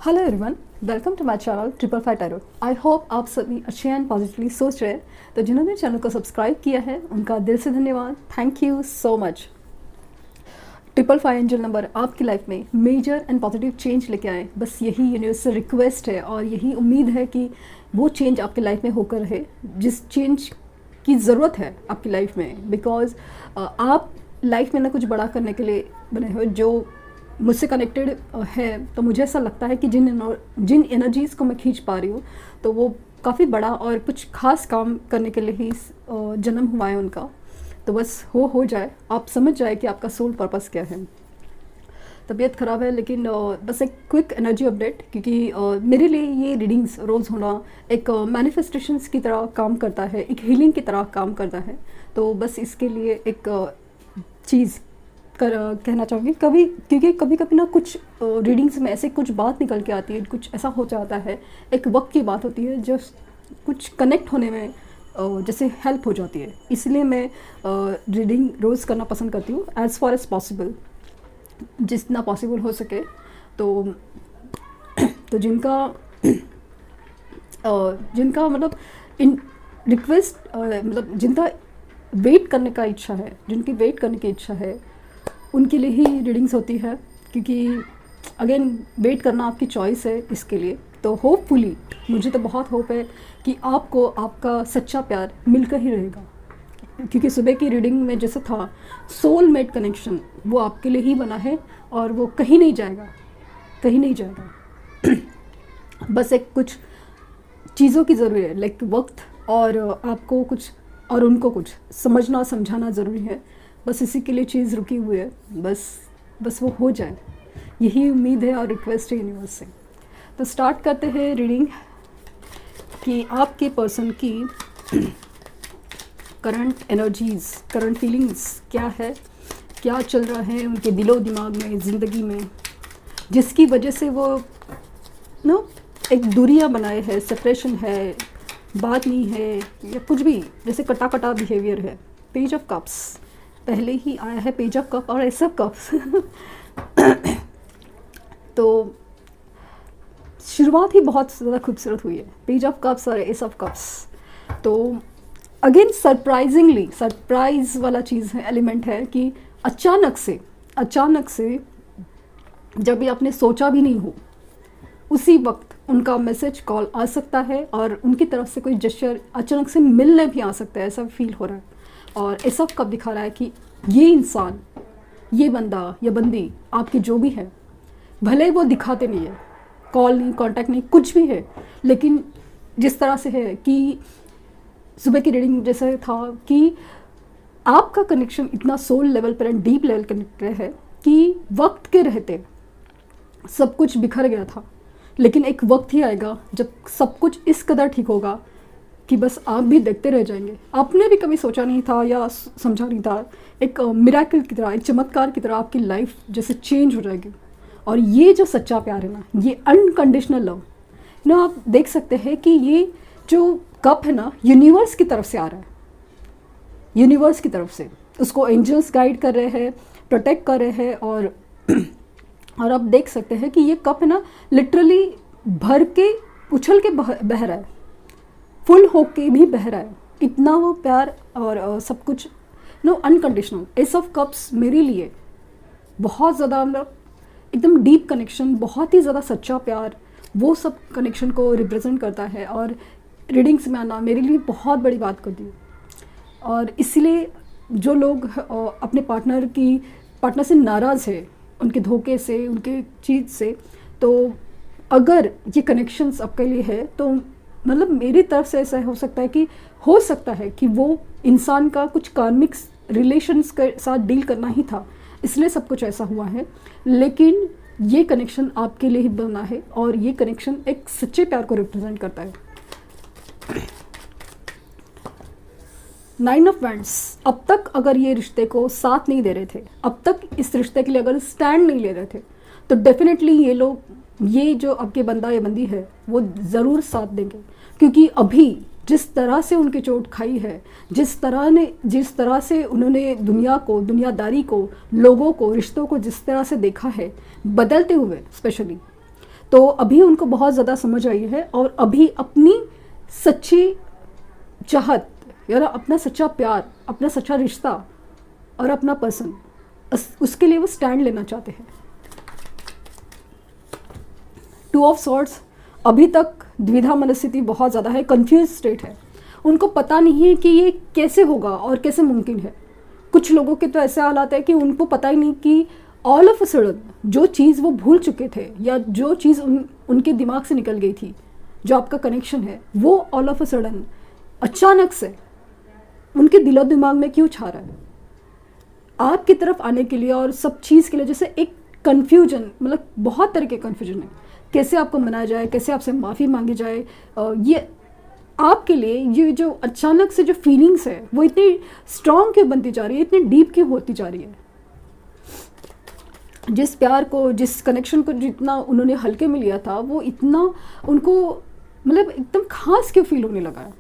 Hello everyone, welcome to my channel triple five tarot. I hope आप सभी अच्छे and positively सोच रहे हैं। तो जिन्होंने चैनल को सब्सक्राइब किया है उनका दिल से धन्यवाद। Thank you so much. Triple five angel number आपकी लाइफ में मेजर एंड पॉजिटिव चेंज लेके आए, बस यही यूनिवर्स से रिक्वेस्ट है और यही उम्मीद है कि वो चेंज आपकी लाइफ में होकर रहे जिस चेंज की ज़रूरत है आपकी लाइफ में। बिकॉज आप लाइफ में ना कुछ बड़ा करने के लिए बने हो। जो मुझसे कनेक्टेड है तो मुझे ऐसा लगता है कि जिन एनर्जीज़ को मैं खींच पा रही हूँ तो वो काफ़ी बड़ा और कुछ खास काम करने के लिए ही जन्म हुआ है उनका। तो बस हो जाए, आप समझ जाए कि आपका सोल पर्पस क्या है। तबीयत ख़राब है लेकिन बस एक क्विक एनर्जी अपडेट, क्योंकि मेरे लिए ये रीडिंग्स रोज़ होना एक मैनिफेस्टेशंस की तरह काम करता है, एक हीलिंग की तरह काम करता है। तो बस इसके लिए एक चीज़ कहना चाहूँगी क्योंकि कभी कभी ना कुछ रीडिंग्स में ऐसे कुछ बात निकल के आती है, कुछ ऐसा हो जाता है, एक वक्त की बात होती है जो कुछ कनेक्ट होने में जैसे हेल्प हो जाती है। इसलिए मैं रीडिंग रोज़ करना पसंद करती हूँ एज़ फार एज़ पॉसिबल, जितना पॉसिबल हो सके। तो जिनका मतलब इन रिक्वेस्ट मतलब जिनका वेट करने का इच्छा है, जिनकी वेट करने की इच्छा है उनके लिए ही रीडिंग्स होती है, क्योंकि अगेन वेट करना आपकी चॉइस है इसके लिए। तो होपफुली, मुझे तो बहुत होप है कि आपको आपका सच्चा प्यार मिलकर ही रहेगा, क्योंकि सुबह की रीडिंग में जैसे था सोलमेट कनेक्शन, वो आपके लिए ही बना है और वो कहीं नहीं जाएगा, कहीं नहीं जाएगा। बस एक कुछ चीज़ों की ज़रूरी है, लाइक वक्त और आपको कुछ और उनको कुछ समझना समझाना ज़रूरी है। बस इसी के लिए चीज़ रुकी हुई है, बस वो हो जाए, यही उम्मीद है और रिक्वेस्ट है यूनिवर्स से। तो स्टार्ट करते हैं रीडिंग कि आपके पर्सन की करंट एनर्जीज़, करंट फीलिंग्स क्या है, क्या चल रहा है उनके दिलो दिमाग में, ज़िंदगी में, जिसकी वजह से वो एक दूरियां बनाए है, सेपरेशन है, बात नहीं है या कुछ भी, जैसे कटा कटा बिहेवियर है। पेज ऑफ कप्स पहले ही आया है, पेज ऑफ कप और एस ऑफ कप्स। तो शुरुआत ही बहुत ज़्यादा खूबसूरत हुई है, पेज ऑफ कप्स और एस ऑफ कप्स। तो अगेन सरप्राइजिंगली सरप्राइज वाला चीज़ है, एलिमेंट है कि अचानक से जब भी आपने सोचा भी नहीं हो उसी वक्त उनका मैसेज कॉल आ सकता है और उनकी तरफ से कोई जेस्चर अचानक से मिलने भी आ सकता है, ऐसा फील हो रहा है। और ऐसा कब दिखा रहा है कि ये इंसान, ये बंदा या बंदी आपकी जो भी है, भले वो दिखाते नहीं है, कॉल नहीं, कांटेक्ट नहीं, कुछ भी है, लेकिन जिस तरह से है कि सुबह की रीडिंग जैसे था कि आपका कनेक्शन इतना सोल लेवल पर एंड डीप लेवल कनेक्टेड है कि वक्त के रहते सब कुछ बिखर गया था, लेकिन एक वक्त ही आएगा जब सब कुछ इस कदर ठीक होगा कि बस आप भी देखते रह जाएंगे। आपने भी कभी सोचा नहीं था या समझा नहीं था, एक मिरेकल की तरह, एक चमत्कार की तरह आपकी लाइफ जैसे चेंज हो जाएगी। और ये जो सच्चा प्यार है ना, ये अनकंडीशनल लव ना, आप देख सकते हैं कि ये जो कप है ना, यूनिवर्स की तरफ से आ रहा है, यूनिवर्स की तरफ से उसको एंजल्स गाइड कर रहे हैं, प्रोटेक्ट कर रहे हैं। और आप देख सकते हैं कि ये कप है ना, लिटरली भर के उछल के बह रहा है, फुल होके भी बह रहा है, इतना वो प्यार और सब कुछ अनकंडीशनल। एस ऑफ कप्स मेरे लिए बहुत ज़्यादा मतलब एकदम डीप कनेक्शन, बहुत ही ज़्यादा सच्चा प्यार, वो सब कनेक्शन को रिप्रेजेंट करता है। और रीडिंग्स में आना मेरे लिए बहुत बड़ी बात करती है। और इसलिए जो लोग अपने पार्टनर से नाराज़ है, उनके धोखे से, उनके चीज़ से, तो अगर ये कनेक्शंस आपके लिए है तो मतलब मेरी तरफ से ऐसा हो सकता है कि वो इंसान का कुछ कार्मिक रिलेशंस के साथ डील करना ही था, इसलिए सब कुछ ऐसा हुआ है। लेकिन ये कनेक्शन आपके लिए ही बना है और ये कनेक्शन एक सच्चे प्यार को रिप्रेजेंट करता है। 9 ऑफ वैंड्स, अब तक अगर ये रिश्ते को साथ नहीं दे रहे थे, अब तक इस रिश्ते के लिए अगर स्टैंड नहीं ले रहे थे, तो डेफिनेटली ये जो आपके बंदा या बंदी है वो ज़रूर साथ देंगे। क्योंकि अभी जिस तरह से उनकी चोट खाई है, जिस तरह से उन्होंने दुनिया को, दुनियादारी को, लोगों को, रिश्तों को जिस तरह से देखा है बदलते हुए स्पेशली, तो अभी उनको बहुत ज़्यादा समझ आई है और अभी अपनी सच्ची चाहत या अपना सच्चा प्यार, अपना सच्चा रिश्ता और अपना पर्सन, उसके लिए वो स्टैंड लेना चाहते हैं। टू ऑफ सॉर्ड्स, अभी तक द्विधा मनस्थिति बहुत ज़्यादा है, कंफ्यूज स्टेट है, उनको पता नहीं है कि ये कैसे होगा और कैसे मुमकिन है। कुछ लोगों के तो ऐसे हालात है कि उनको पता ही नहीं कि ऑल ऑफ अ सडन जो चीज़ वो भूल चुके थे या जो चीज़ उनके दिमाग से निकल गई थी, जो आपका कनेक्शन है, वो ऑल ऑफ अ सडन अचानक से उनके दिलो दिमाग में क्यों छा रहा है आपकी तरफ आने के लिए और सब चीज़ के लिए। जैसे एक कन्फ्यूजन, मतलब बहुत तरह के कन्फ्यूजन है, कैसे आपको मनाया जाए, कैसे आपसे माफ़ी मांगी जाए। ये आपके लिए ये जो अचानक से जो फीलिंग्स है वो इतनी स्ट्रॉन्ग क्यों बनती जा रही है, इतनी डीप क्यों होती जा रही है। जिस प्यार को, जिस कनेक्शन को जितना उन्होंने हल्के में लिया था, वो इतना उनको मतलब एकदम खास क्यों फील होने लगा है।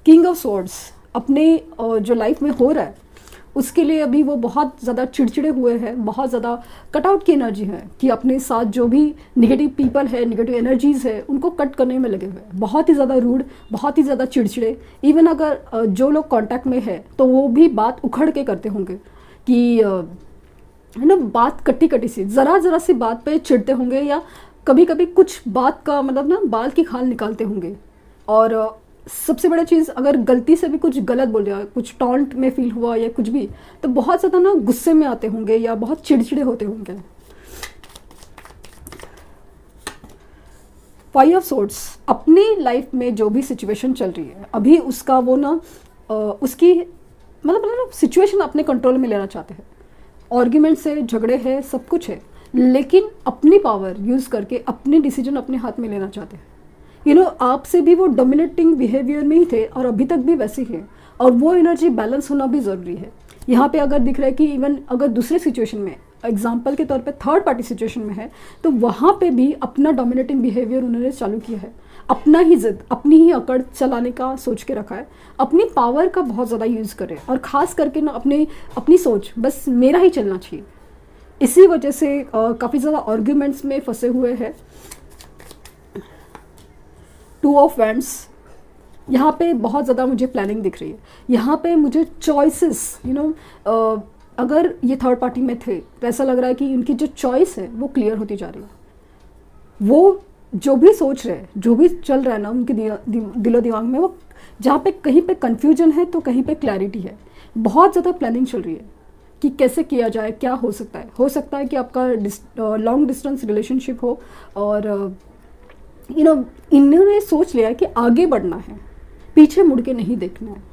किंग ऑफ स्वॉर्ड्स, अपने जो लाइफ में हो रहा है उसके लिए अभी वो बहुत ज़्यादा चिड़चिड़े हुए हैं, बहुत ज़्यादा कटआउट की एनर्जी है कि अपने साथ जो भी निगेटिव पीपल है, निगेटिव एनर्जीज़ है, उनको कट करने में लगे हुए हैं। बहुत ही ज़्यादा रूड, बहुत ही ज़्यादा चिड़चिड़े। इवन अगर जो लोग कांटेक्ट में है तो वो भी बात उखड़ के करते होंगे कि है ना, बात कटी कटी सी, ज़रा सी बात पे चिढ़ते होंगे या कभी कभी कुछ बात का मतलब ना बाल की खाल निकालते होंगे। और सबसे बड़ा चीज़, अगर गलती से भी कुछ गलत बोल दिया, कुछ टॉन्ट में फील हुआ या कुछ भी, तो बहुत ज़्यादा ना गुस्से में आते होंगे या बहुत चिड़चिड़े होते होंगे। फाइव ऑफ सोर्ड्स, अपनी लाइफ में जो भी सिचुएशन चल रही है अभी उसका वो ना उसकी मतलब सिचुएशन अपने कंट्रोल में लेना चाहते हैं। आर्ग्यूमेंट्स है, झगड़े हैं, सब कुछ है, लेकिन अपनी पावर यूज़ करके अपने डिसीजन अपने हाथ में लेना चाहते हैं। आपसे भी वो डोमिनेटिंग बिहेवियर में ही थे और अभी तक भी वैसे ही है, और वो एनर्जी बैलेंस होना भी ज़रूरी है। यहाँ पे अगर दिख रहा है कि इवन अगर दूसरे सिचुएशन में, एग्जाम्पल के तौर पे थर्ड पार्टी सिचुएशन में है, तो वहाँ पे भी अपना डोमिनेटिंग बिहेवियर उन्होंने चालू किया है, अपना ही जिद, अपनी ही अकड़ चलाने का सोच के रखा है, अपनी पावर का बहुत ज़्यादा यूज़ करें और ख़ास करके ना अपनी सोच बस मेरा ही चलना चाहिए। इसी वजह से काफ़ी ज़्यादा आर्ग्यूमेंट्स में फंसे हुए हैं। टू ऑफ वैंड्स, यहाँ पे बहुत ज़्यादा मुझे प्लानिंग दिख रही है, यहाँ पे मुझे चॉइसेस अगर ये थर्ड पार्टी में थे तो ऐसा लग रहा है कि इनकी जो चॉइस है वो क्लियर होती जा रही है। वो जो भी सोच रहे हैं, जो भी चल रहा है ना उनके दिलो दिमाग में, वो जहाँ पे कहीं पे कन्फ्यूजन है तो कहीं पे क्लैरिटी है। बहुत ज़्यादा प्लानिंग चल रही है कि कैसे किया जाए, क्या हो सकता है कि आपका लॉन्ग डिस्टेंस रिलेशनशिप हो और इन्होंने सोच लिया कि आगे बढ़ना है, पीछे मुड़ के नहीं देखना है।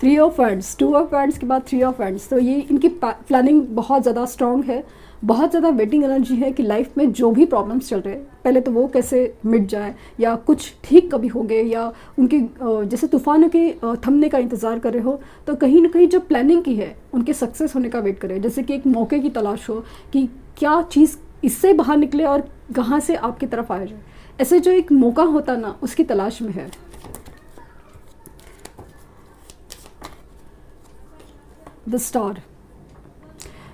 Three of wands, two of wands के बाद थ्री ऑफ वैंड्स, तो ये इनकी प्लानिंग बहुत ज़्यादा स्ट्रांग है, बहुत ज़्यादा वेटिंग एनर्जी है कि लाइफ में जो भी प्रॉब्लम्स चल रहे हैं पहले तो वो कैसे मिट जाए या कुछ ठीक कभी हो गए, या उनके जैसे तूफानों के थमने का इंतज़ार कर रहे हो, तो कहीं ना कहीं जो प्लानिंग की है उनके सक्सेस होने का वेट करें। जैसे कि एक मौके की तलाश हो कि क्या चीज़ इससे बाहर निकले और कहाँ से आपकी तरफ आया जाए, ऐसे जो एक मौका होता ना उसकी तलाश में है। द स्टार,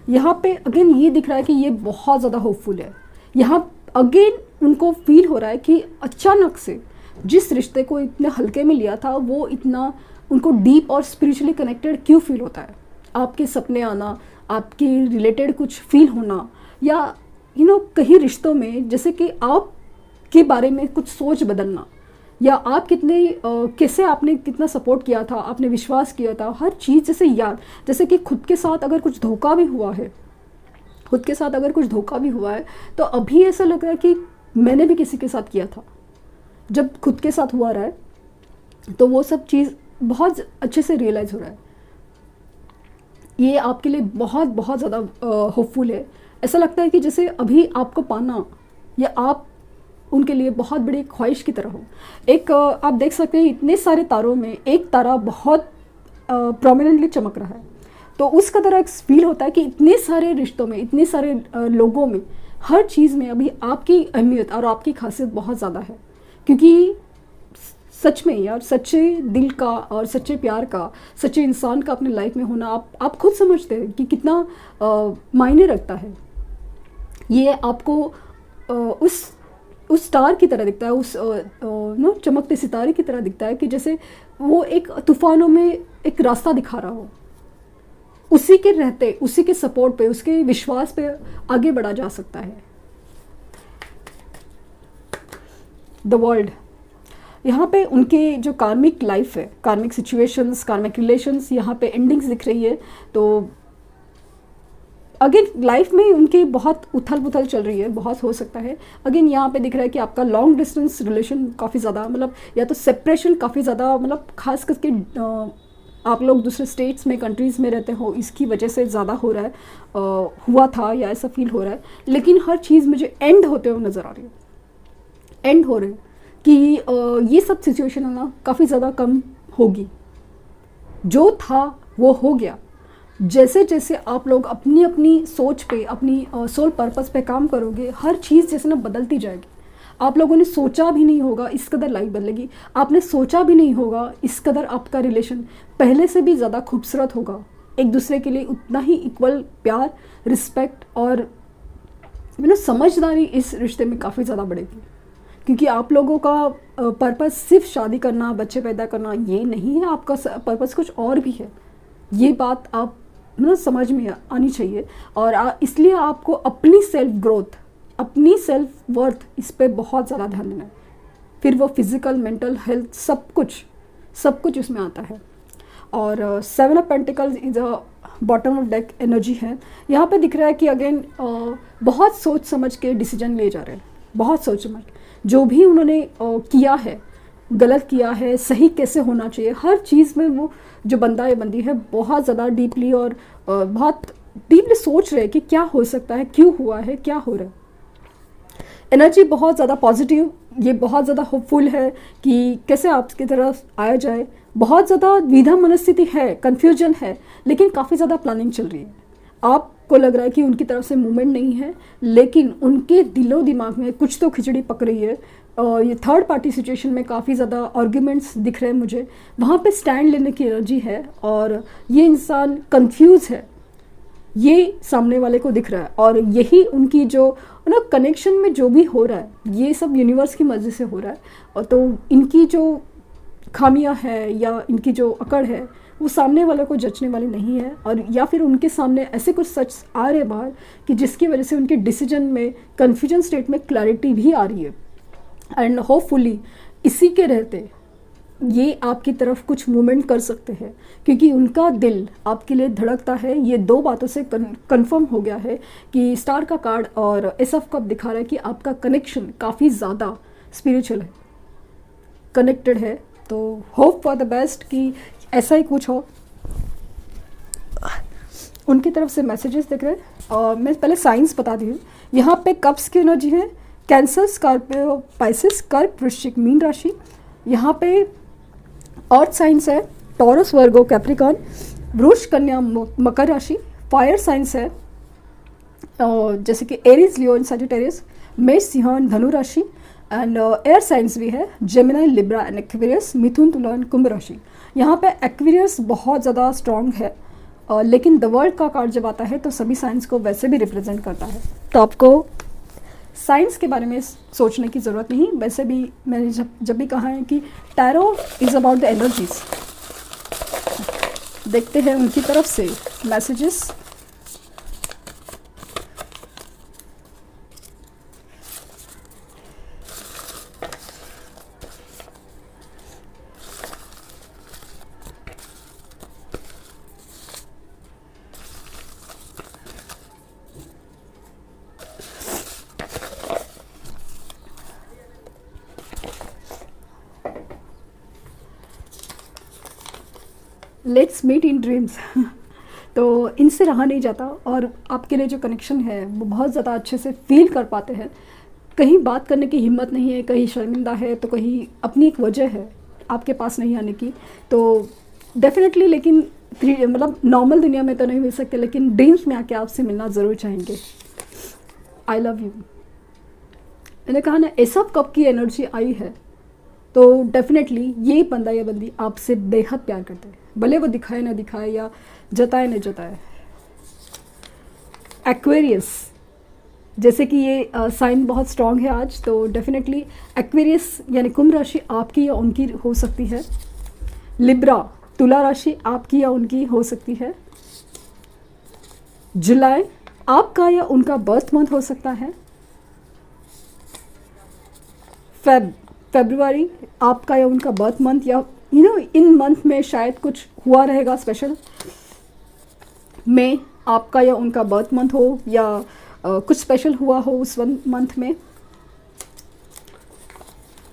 यहाँ पे अगेन ये दिख रहा है कि ये बहुत ज़्यादा होपफुल है। यहाँ अगेन उनको फील हो रहा है कि अचानक से जिस रिश्ते को इतने हल्के में लिया था वो इतना उनको डीप और स्पिरिचुअली कनेक्टेड क्यों फील होता है। आपके सपने आना, आपके रिलेटेड कुछ फील होना, या कहीं रिश्तों में जैसे कि आप के बारे में कुछ सोच बदलना, या आप कैसे आपने कितना सपोर्ट किया था, आपने विश्वास किया था, हर चीज़ जैसे याद, जैसे कि खुद के साथ अगर कुछ धोखा भी हुआ है, तो अभी ऐसा लग रहा है कि मैंने भी किसी के साथ किया था। जब खुद के साथ हुआ रहा है तो वो सब चीज़ बहुत अच्छे से रियलाइज़ हो रहा है। ये आपके लिए बहुत बहुत ज़्यादा होपफुल है। ऐसा लगता है कि जैसे अभी आपको पाना या आप उनके लिए बहुत बड़ी ख्वाहिश की तरह हो। एक आप देख सकते हैं इतने सारे तारों में एक तारा बहुत प्रोमिनेंटली चमक रहा है, तो उसका तरह एक फील होता है कि इतने सारे रिश्तों में, इतने सारे लोगों में, हर चीज़ में अभी आपकी अहमियत और आपकी खासियत बहुत ज़्यादा है, क्योंकि सच में यार, सच्चे दिल का और सच्चे प्यार का, सच्चे इंसान का अपने लाइफ में होना, आप खुद समझते हैं कि कितना मायने रखता है। ये आपको उस स्टार की तरह दिखता है, उस नो चमकते सितारे की तरह दिखता है कि जैसे वो एक तूफानों में एक रास्ता दिखा रहा हो। उसी के रहते, उसी के सपोर्ट पे, उसके विश्वास पे आगे बढ़ा जा सकता है। द वर्ल्ड, यहाँ पे उनके जो कार्मिक लाइफ है, कार्मिक सिचुएशंस, कार्मिक रिलेशंस, यहाँ पे एंडिंग्स दिख रही है। तो अगेन लाइफ में उनकी बहुत उथल पुथल चल रही है, बहुत हो सकता है। अगेन यहाँ पे दिख रहा है कि आपका लॉन्ग डिस्टेंस रिलेशन काफ़ी ज़्यादा, मतलब या तो सेपरेशन काफ़ी ज़्यादा, मतलब खास करके आप लोग दूसरे स्टेट्स में, कंट्रीज़ में रहते हो, इसकी वजह से ज़्यादा हो रहा है, हुआ था या ऐसा फील हो रहा है। लेकिन हर चीज़ मुझे एंड होते हुए नज़र आ रही है, एंड हो रहे हैं कि ये सब सिचुएशन है ना काफ़ी ज़्यादा कम होगी। जो था वो हो गया। जैसे जैसे आप लोग अपनी अपनी सोच पे, अपनी सोल पर्पस पे काम करोगे, हर चीज़ जैसे ना बदलती जाएगी। आप लोगों ने सोचा भी नहीं होगा इस कदर लाइफ बदलेगी। आपने सोचा भी नहीं होगा इस कदर आपका रिलेशन पहले से भी ज़्यादा खूबसूरत होगा। एक दूसरे के लिए उतना ही इक्वल प्यार, रिस्पेक्ट और समझदारी इस रिश्ते में काफ़ी ज़्यादा बढ़ेगी। क्योंकि आप लोगों का पर्पस सिर्फ शादी करना, बच्चे पैदा करना ये नहीं है, आपका पर्पस कुछ और भी है। ये बात आप समझ में आनी चाहिए। और इसलिए आपको अपनी सेल्फ ग्रोथ, अपनी सेल्फ वर्थ, इस पे बहुत ज़्यादा ध्यान देना है। फिर वो फिज़िकल, मेंटल हेल्थ, सब कुछ उसमें आता है। और 7 of pentacles is a bottom of deck energy है। यहाँ पे दिख रहा है कि अगेन बहुत सोच समझ के डिसीजन लिए जा रहे हैं, बहुत सोच समझ। जो भी उन्होंने किया है, गलत किया है, सही कैसे होना चाहिए, हर चीज़ में वो जो बंदा या बंदी है बहुत ज़्यादा डीपली और बहुत डीपली सोच रहे हैं कि क्या हो सकता है, क्यों हुआ है, क्या हो रहा है। एनर्जी बहुत ज़्यादा पॉजिटिव, ये बहुत ज़्यादा होपफुल है कि कैसे आपकी तरफ आया जाए। बहुत ज़्यादा द्विधा मनस्थिति है, कन्फ्यूजन है, लेकिन काफ़ी ज़्यादा प्लानिंग चल रही है। आपको लग रहा है कि उनकी तरफ से मूवमेंट नहीं है, लेकिन उनके दिलो दिमाग में कुछ तो खिचड़ी पक रही है। ये थर्ड पार्टी सिचुएशन में काफ़ी ज़्यादा आर्ग्यूमेंट्स दिख रहे हैं मुझे, वहाँ पे स्टैंड लेने की एनर्जी है। और ये इंसान कंफ्यूज है, ये सामने वाले को दिख रहा है। और यही उनकी जो कनेक्शन में जो भी हो रहा है, ये सब यूनिवर्स की मर्जी से हो रहा है। और तो इनकी जो खामियां है या इनकी जो अकड़ है, वो सामने वाले को जचने वाली नहीं है। और या फिर उनके सामने ऐसे कुछ सच आ रहे बाहर कि जिसकी वजह से उनके डिसीजन में, कन्फ्यूजन स्टेट में क्लैरिटी भी आ रही है। एंड होपफुली इसी के रहते ये आपकी तरफ कुछ मूवमेंट कर सकते हैं, क्योंकि उनका दिल आपके लिए धड़कता है। ये 2 बातों से कंफर्म हो गया है कि स्टार का कार्ड और एस ऑफ कप दिखा रहा है कि आपका कनेक्शन काफ़ी ज़्यादा स्पिरिचुअल है, कनेक्टेड है। तो होप फॉर द बेस्ट कि ऐसा ही कुछ हो। उनकी तरफ से मैसेजेस दिख रहे हैं। और मैं पहले साइंस बता दी हूँ। यहाँ पे कप्स की एनर्जी है, कैंसर, स्कॉर्पियो, पाइसेस, कर्क, वृश्चिक, मीन राशि। यहाँ पे अर्थ साइंस है, टॉरस, वर्गो, कैप्रिकॉर्न, वृष, कन्या, मकर राशि। फायर साइंस है जैसे कि एरीज, लियो एंड सजिटेरियस। मेष, सिंह, धनु राशि। एंड एयर साइंस भी है, जेमिनी, लिब्रा एंड एक्वेरियस, मिथुन, तुला एंड कुंभ राशि। यहाँ पे एक्वेरियस बहुत ज़्यादा स्ट्रॉन्ग है, लेकिन द वर्ल्ड का कार्ड जब आता है तो सभी साइंस को वैसे भी रिप्रेजेंट करता है। तो आपको साइंस के बारे में सोचने की ज़रूरत नहीं। वैसे भी मैंने जब भी कहा है कि tarot is about the energies. देखते हैं उनकी तरफ से messages. Let's meet in dreams. तो इनसे रहा नहीं जाता और आपके लिए जो कनेक्शन है वो बहुत ज़्यादा अच्छे से फील कर पाते हैं। कहीं बात करने की हिम्मत नहीं है, कहीं शर्मिंदा है, तो कहीं अपनी एक वजह है आपके पास नहीं आने की। तो डेफिनेटली, लेकिन मतलब नॉर्मल दुनिया में तो नहीं मिल सकते, लेकिन ड्रीम्स में आके आपसे मिलना ज़रूर चाहेंगे। I love you. मैंने कहा ना, एस ऑफ कप की एनर्जी आई है तो डेफिनेटली ये बंदा या बंदी आपसे बेहद प्यार करते हैं, भले वो दिखाए ना दिखाए या जताए ना जताए। एक्वेरियस, जैसे कि ये साइन बहुत स्ट्रांग है आज, तो डेफिनेटली एक्वेरियस यानी कुंभ राशि आपकी या उनकी हो सकती है। लिब्रा, तुला राशि आपकी या उनकी हो सकती है। जुलाई, आपका या उनका बर्थ मंथ हो सकता है। फरवरी, आपका या उनका बर्थ मंथ, या इन मंथ में शायद कुछ हुआ रहेगा स्पेशल। मई, आपका या उनका बर्थ मंथ हो या कुछ स्पेशल हुआ हो उस मंथ में।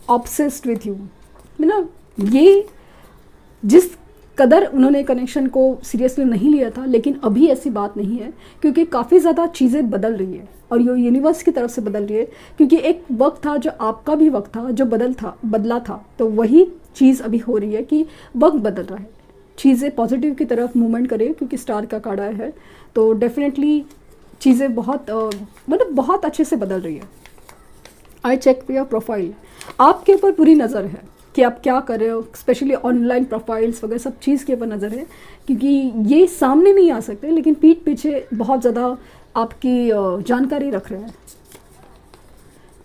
ऑब्सेस्ड विथ यू, ये जिस कदर उन्होंने कनेक्शन को सीरियसली नहीं लिया था, लेकिन अभी ऐसी बात नहीं है, क्योंकि काफ़ी ज़्यादा चीज़ें बदल रही है और ये यूनिवर्स की तरफ से बदल रही है। क्योंकि एक वक्त था जो आपका भी वक्त था जो बदला था, तो वही चीज़ अभी हो रही है कि वक्त बदल रहा है, चीज़ें पॉजिटिव की तरफ मूवमेंट करें, क्योंकि स्टार का कार्ड आया है। तो डेफिनेटली चीज़ें बहुत अच्छे से बदल रही है। आई चेक योर प्रोफाइल, आपके ऊपर पूरी नज़र है कि आप क्या कर रहे हो, स्पेशली ऑनलाइन प्रोफाइल्स वगैरह सब चीज़ के ऊपर नज़र है, क्योंकि ये सामने नहीं आ सकते लेकिन पीठ पीछे बहुत ज़्यादा आपकी जानकारी रख रहे हैं।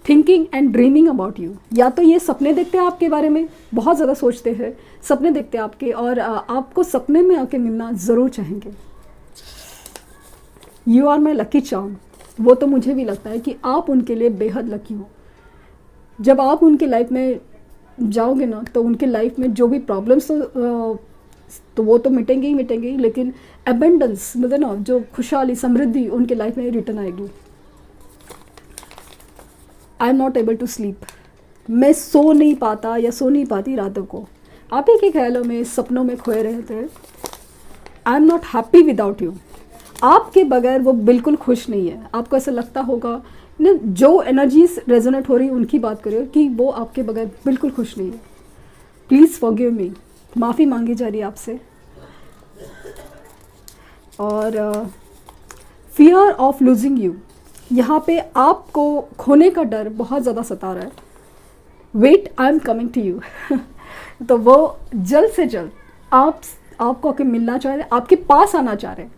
Thinking and dreaming about you, या तो ये सपने देखते हैं आपके बारे में, बहुत ज़्यादा सोचते हैं, सपने देखते हैं आपके और आपको सपने में आके मिलना ज़रूर चाहेंगे। You are my lucky charm, वो तो मुझे भी लगता है कि आप उनके लिए बेहद लकी हो। जब आप उनके लाइफ में जाओगे ना, तो उनके लाइफ में जो भी प्रॉब्लम्स तो वो तो मिटेंगे ही मिटेंगे, लेकिन एबेंडेंस मतलब ना, जो खुशहाली समृद्धि उनके लाइफ में रिटर्न आएगी। I am not able to sleep, मैं सो नहीं पाता या सो नहीं पाती रातों को, आप ही के ख्यालों में सपनों में खोए रहते हैं। आई am not happy without you, आपके बगैर वो बिल्कुल खुश नहीं है। आपको ऐसा लगता होगा ना, जो एनर्जीज रेजोनेट हो रही है उनकी बात करिए कि वो आपके बगैर बिल्कुल खुश नहीं है। प्लीज़ फॉरगिव मी, माफ़ी मांगी जा रही है आपसे। और फियर ऑफ लूजिंग यू, यहाँ पे आपको खोने का डर बहुत ज़्यादा सता रहा है। Wait, I am coming to you, तो वो जल्द से जल्द आपको आके मिलना चाह रहे हैं, आपके पास आना चाह रहे हैं,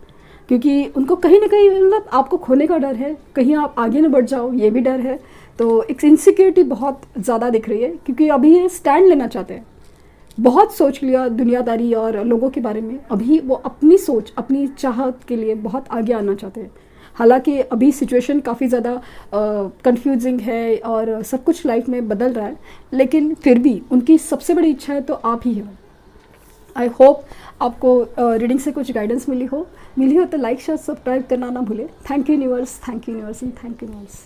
क्योंकि उनको कहीं ना कहीं मतलब आपको खोने का डर है, कहीं आप आगे ना बढ़ जाओ, ये भी डर है। तो एक इनसिक्योरिटी बहुत ज़्यादा दिख रही है, क्योंकि अभी ये स्टैंड लेना चाहते हैं। बहुत सोच लिया दुनियादारी और लोगों के बारे में, अभी वो अपनी सोच अपनी चाहत के लिए बहुत आगे आना चाहते हैं। हालांकि अभी सिचुएशन काफ़ी ज़्यादा कंफ्यूजिंग है और सब कुछ लाइफ में बदल रहा है, लेकिन फिर भी उनकी सबसे बड़ी इच्छा है तो आप ही हो। आई होप आपको रीडिंग से कुछ गाइडेंस मिली हो तो लाइक शेयर सब्सक्राइब करना ना भूलें। Thank you universe, thank you universe and thank you universe.